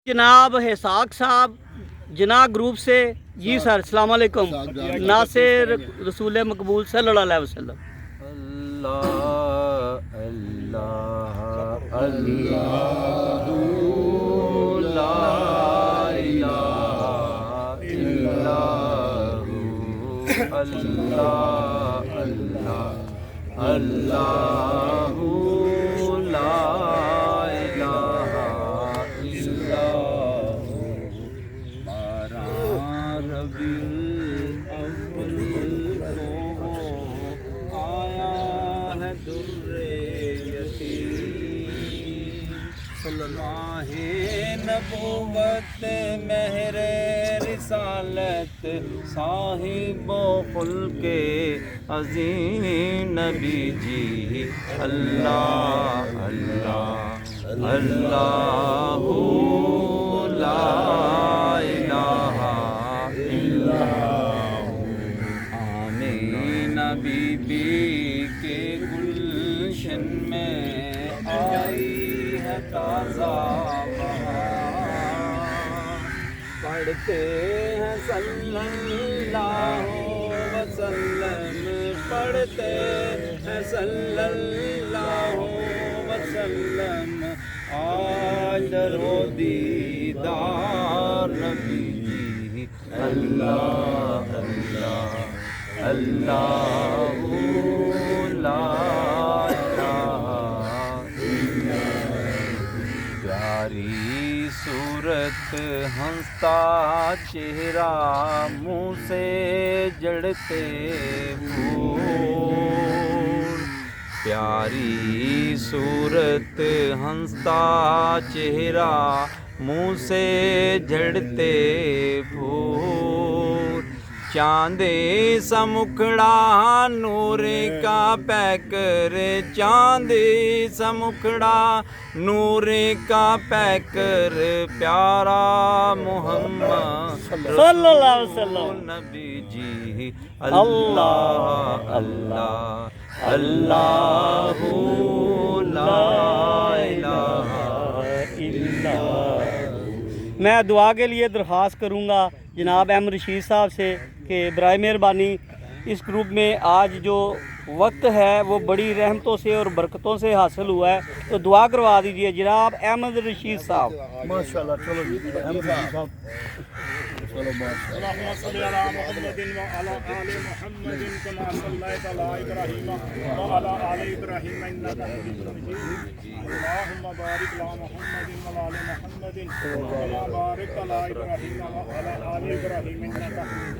جناب حساق صاحب جناح گروپ سے جی سر السلام علیکم ناصر رسول مقبول صلی اللہ علیہ وسلم اللہ اللہ اللہ لا الہ الا ہو اللہ اللہ اللہ لا الہ الا ہو بارہ ربیع الاول کو آیا ہے در یتیم ماہ نبوت مہر رسالت صاحب و خلق عظیم نبی جی اللہ اللہ اللہ لا الہ الا ہو آمینہ بی بی کے گلشن میں آئی ہے تازہ بہار پڑھتے ہیں صلی اللہ وسلم پڑھتے ہیں صلی اللہ وسلم آج درو دیدار نبی جی اللہ اللہ اللہ لا پیاری صورت ہنستا چہرہ منہ سے جڑتے پھول پیاری صورت ہنستا چہرہ منہ سے جھڑتے پھول چاندے سا مکھڑا نور کا پیکر چاندے سا مکھڑا نور کا پیکر پیارا محمد صلی اللہ علیہ وسلم نبی جی اللہ اللہ اللہ لا الہ الا میں دعا کے لیے درخواست کروں گا جناب احمد رشید صاحب سے کہ برائے مہربانی اس گروپ میں آج جو وقت ہے وہ بڑی رحمتوں سے اور برکتوں سے حاصل ہوا ہے تو دعا کروا دیجئے جناب احمد رشید صاحب ماشاءاللہ چلو جی احمد رشید صاحب چلو اللهم صل على محمد وعلى آل محمد كما صليت على إبراهيم وعلى آل إبراهيم إنك حميد مجيد اللهم بارك على محمد وعلى آل محمد كما باركت على إبراهيم وعلى آل إبراهيم إنك حميد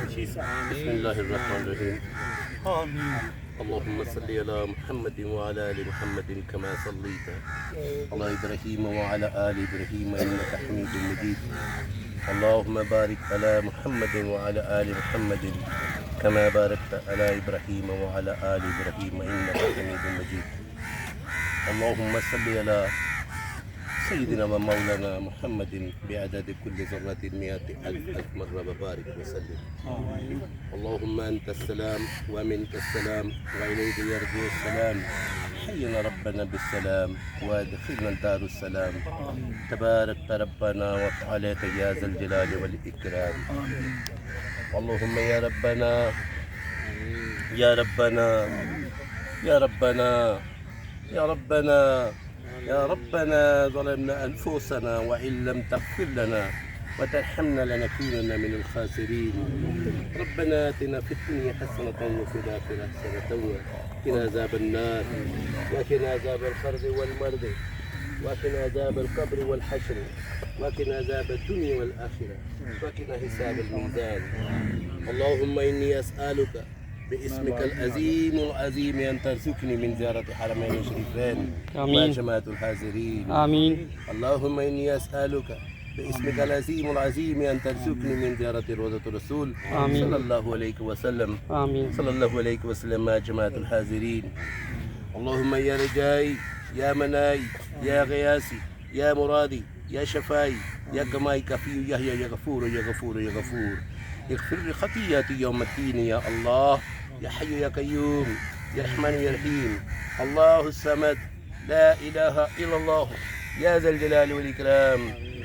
مجيد بسم الله الرحمن الرحيم اللهم صل على محمد وعلى آل محمد كما صليت على إبراهيم وعلى آل إبراهيم إنك حميد مجيد اللهم بارك على محمد وعلى آل محمد كما باركت على إبراهيم وعلى آل إبراهيم إنك حميد مجيد اللهم صل على سيدنا ومولانا محمد بعدد كل ذرة 100,000 مرة وبارك وسلم اللهم أنت السلام ومنك السلام وإليك يرجع السلام حينا ربنا بالسلام وادخلنا دار السلام تبارك ربنا وتعالى يا ذا الجلال والإكرام اللهم يا ربنا يا ربنا يا ربنا يا ربنا يا ربنا ظلمنا أنفسنا وإن لم تغفر لنا وترحمنا لنكونن من الخاسرين ربنا آتنا في الدنيا حسنة وفي الآخرة حسنة وقنا عذاب النار وقنا عذاب القرد والمرض وقنا عذاب القبر والحشر وقنا عذاب الدنيا والآخرة وقنا حساب الميزان اللهم إني أسألك باسمك العظيم العظيم أن ترزقني من زيارة حرمين الشريفين وجماعة الحاضرين آمين اللهم إني أسألك باسمك العظيم العظيم أن ترزقني من زيارة روضة الرسول آمين. صلى الله عليه وسلم آمين صلى الله عليه وسلم مع جماعة الحاضرين اللهم يا رجائي يا مناي يا غياسي يا مرادي يا شفاي يا قماي كفي يا غفور يا غفور يا غفور اغفر لي خطيئتي يوم الدين يا الله يا حي يا قيوم يا رحمن يا رحيم الله الصمد لا إله إلا الله يا ذا الجلال والإكرام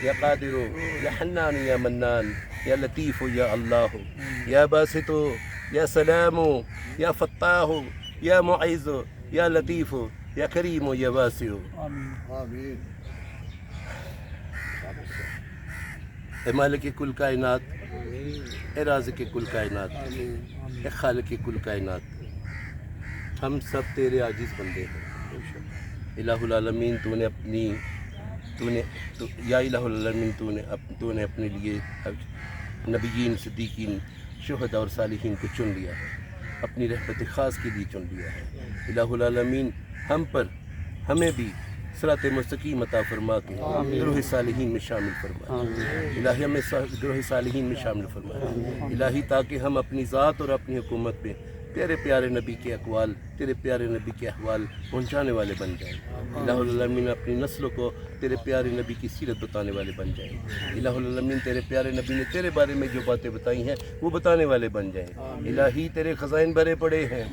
یا قادر یا حنان یا منان یا لطیف یا اللہ یا باسط یا سلام یا فتاح یا معز یا لطیف یا کریم یا واسع. اے مالک کل کائنات، اے رازق کل کائنات، اے خالق کل کائنات، ہم سب تیرے عاجز بندے ہیں. الہ العالمین یا الہ العالمین تو نے اپنے لیے نبیین، صدیقین، شہداء اور صالحین کو چن لیا ہے، اپنی رحمت خاص کے لیے چن لیا ہے. الہ العالمین ہمیں بھی صراط مستقیم عطا فرما کے گروہ صالحین میں شامل فرما. الہی ہمیں گروہ صالحین میں شامل فرما الہی، تاکہ ہم اپنی ذات اور اپنی حکومت میں تیرے پیارے نبی کے اقوال، تیرے پیارے نبی کے احوال پہنچانے والے بن جائیں. الہ العالمین اپنی نسلوں کو تیرے پیارے نبی کی سیرت بتانے والے بن جائیں. الہ العالمین تیرے پیارے نبی نے تیرے بارے میں جو باتیں بتائی ہیں وہ بتانے والے بن جائیں. الہی تیرے خزائن بھرے پڑے ہیں.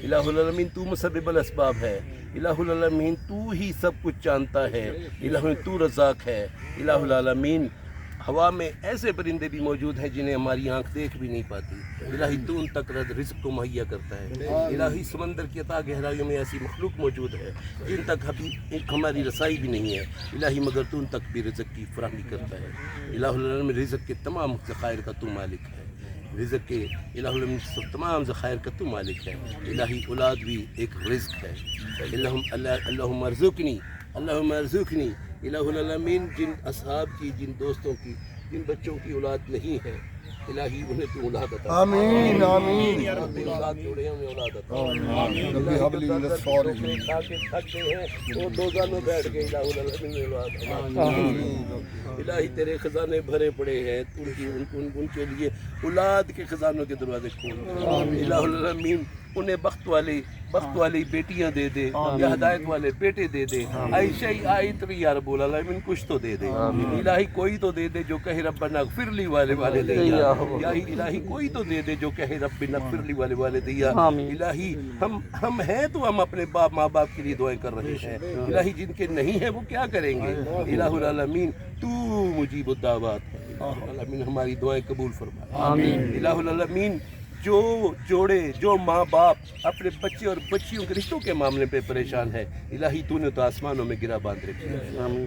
الہ العالمین تو مسبب الاسباب ہے. الہ العالمین تو ہی سب کچھ جانتا ہے. الہ العالمین تو رزاق ہے. الہ العالمین ہوا میں ایسے پرندے بھی موجود ہیں جنہیں ہماری آنکھ دیکھ بھی نہیں پاتی. الہی تو ان تک رزق کو مہیا کرتا ہے. الہی سمندر کی عطا گہرائیوں میں ایسی مخلوق موجود ہے جن تک ہماری رسائی بھی نہیں ہے. الہی مگر تو ان تک بھی رزق کی فراہمی کرتا ہے. الہ العالمین رزق کے تمام ذخائر کا تو مالک ہے. رزق کے الہ العالمین تمام ذخائر کا تو مالک ہے. الہی اولاد بھی ایک رزق ہے. اللہم ارزقنی، اللہم ارزقنی. الہ العالمین جن اصحاب کی، جن دوستوں کی، جن بچوں کی اولاد نہیں ہے، الہی انہیں تو اولاد عطا. آمین آمین. اولاد جوڑے ہیں انہیں اولاد عطا. ربی حب لی من الصالحین. کھا کے تھک گئے ہیں وہ دوزخ میں بیٹھ گئے، الہ العالمین نے اولاد عطا. الہی تیرے خزانے بھرے پڑے ہیں، ان کے لیے اولاد کے خزانوں کے دروازے کھول. الہ العالمین انہیں بخت والی بیٹیاں دے دے، یا ہدایت والے بیٹے دے دے. عائشہ آئیتری یا رب العالمین کچھ تو دے دے. الہی کوئی تو دے دے جو کہے ربنا اغفر لی والے دیا. الہی کوئی تو دے دے جو کہے ربنا اغفر لی والے دیا. الہی ہم ہیں تو ہم اپنے ماں باپ کے لیے دعائیں کر رہے ہیں. الہی جن کے نہیں ہیں وہ کیا کریں گے. الہ العالمین تو مجیب الدعوات ہے. العالمین ہماری دعائیں قبول فرما. الہ العالمین جو جوڑے، جو ماں باپ اپنے بچے اور بچیوں کے رشتوں کے معاملے پہ پریشان ہے، الہی تو نے تو آسمانوں میں گرا باندھ رکھی ہے.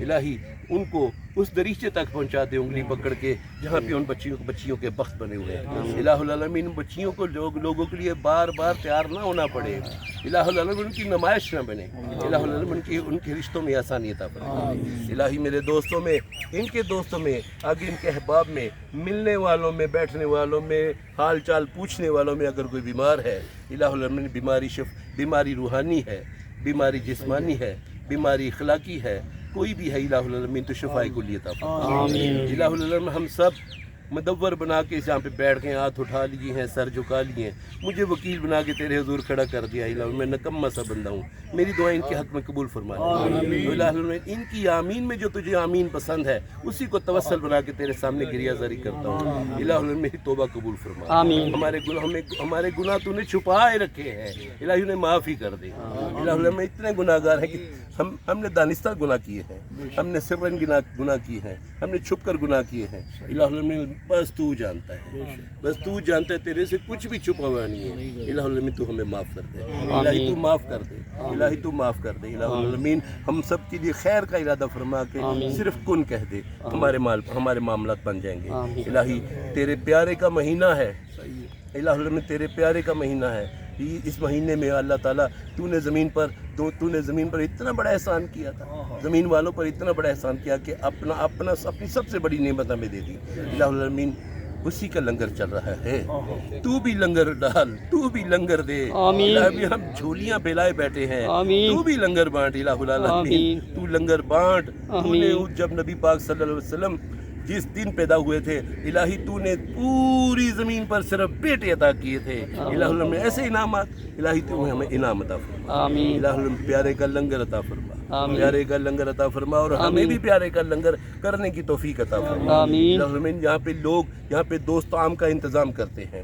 الہی ان کو اس دریچے تک پہنچا دے انگلی پکڑ کے جہاں پہ ان بچیوں کے بخت بنے ہوئے ہیں. الہ العالمین بچیوں کو لوگوں کے لیے بار بار تیار نہ ہونا پڑے. الہ العالمین ان کی نمائش نہ بنے. الہ العالمین ان کے رشتوں میں آسانی عطا فرما. الہی میرے دوستوں میں، ان کے دوستوں میں، آگے ان کے احباب میں، ملنے والوں میں، بیٹھنے والوں میں، حال چال پوچھنے والوں میں اگر کوئی بیمار ہے، الہ العالمین بیماری روحانی ہے، بیماری جسمانی ہے، بیماری اخلاقی ہے، کوئی بھی ہے، الہ العالمین تو شفاء کلی عطا فرما. الہ العالمین ہم سب مدور بنا کے جہاں پہ بیٹھ گئے، ہاتھ اٹھا لیے ہیں، سر جھکا لیے ہیں، مجھے وکیل بنا کے تیرے حضور کھڑا کر دیا. الہ میں نکما سا بندہ ہوں، میری دعائیں ان کے حق میں قبول فرما. الہ ان کی آمین میں جو تجھے آمین پسند ہے اسی کو توسل بنا کے تیرے سامنے گریہ زاری کرتا ہوں. الہ میری توبہ قبول فرما. ہمارے گناہ تو نے چھپائے رکھے ہیں، الہ انہیں معاف ہی کر دے. الہ میں اتنے گناہ گار ہیں کہ ہم نے دانستہ گناہ کیے ہیں، ہم نے سرن گناہ کیے ہیں، ہم نے چھپ کر گناہ کیے ہیں. الہ العالمین بس تو جانتا ہے، بس تو جانتا ہے، تیرے سے کچھ بھی چھپا ہوا نہیں ہے. الہ العالمین تو ہمیں معاف کر دے. الہی تو معاف کر دے. الہی تو معاف کر دے. الہ العالمین ہم سب کے لیے خیر کا ارادہ فرما کے صرف کن کہہ دے، ہمارے معاملات بن جائیں گے. الہی تیرے پیارے کا مہینہ ہے. الہ العالمین تیرے پیارے کا مہینہ ہے. اس مہینے میں اللہ تعالیٰ تو نے زمین پر اتنا بڑا احسان کیا تھا، زمین والوں پر اتنا بڑا احسان کیا کہ اپنی سب سے بڑی نعمت ہمیں دے دی. الہ العالمین اسی کا لنگر چل رہا ہے، تو بھی لنگر ڈال، تو بھی لنگر دے. الہی ہم جھولیاں پھیلائے بیٹھے ہیں، تو بھی لنگر بانٹ. الہ العالمین تو لنگر بانٹ. تو نے جب نبی پاک صلی اللہ علیہ وسلم جس دن پیدا ہوئے تھے، الہی تو نے پوری زمین پر صرف بیٹے عطا کیے تھے. الہ العالمین ایسے انعامات، الہی تو ہمیں انعام عطا فرما. الہ العالمین پیارے کا لنگر عطا فرما، پیارے کا لنگر عطا فرما، اور ہمیں بھی پیارے کا لنگر کرنے کی توفیق عطا فرما. الہ العالمین یہاں پہ دوست طعام کا انتظام کرتے ہیں،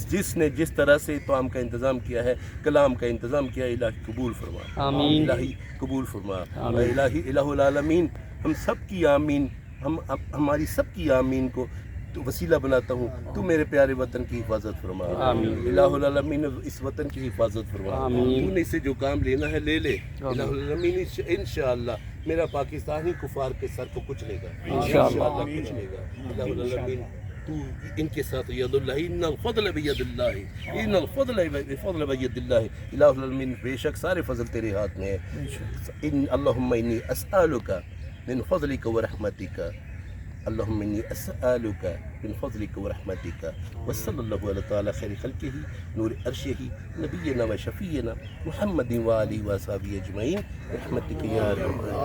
جس نے جس طرح سے طعام کا انتظام کیا ہے، کلام کا انتظام کیا ہے، الہی قبول فرما. الہی قبول فرما. الہی الہ العالمین ہم سب کی آمین ہماری سب کی آمین کو تو وسیلہ بناتا ہوں. تو میرے پیارے وطن کی حفاظت فرما. الہ العالمین اس وطن کی حفاظت فرما. تو نے اسے جو کام لینا ہے لے لے. الہ العالمین انشاءاللہ میرا پاکستانی کفار کے سر کو کچھ لے گا انشاءاللہ کچھ لے گا. الہ العالمین تو ان کے ساتھ ید اللہ ان الفضل بید اللہ ان الفضل بید اللہ. الہ العالمین بے شک سارے فضل تیرے ہاتھ میں ہے. ان اللہم انی اسألک من فضلک ورحمتک. اللہم انی اسألک من فضلک ورحمتک. وصلی اللہ علیہ تعالی خیر خلقہ نور عرشہ نبینا و شفیعنا محمد و آلہ و صحابہ اجمعین برحمتک یا ارحم الراحمین.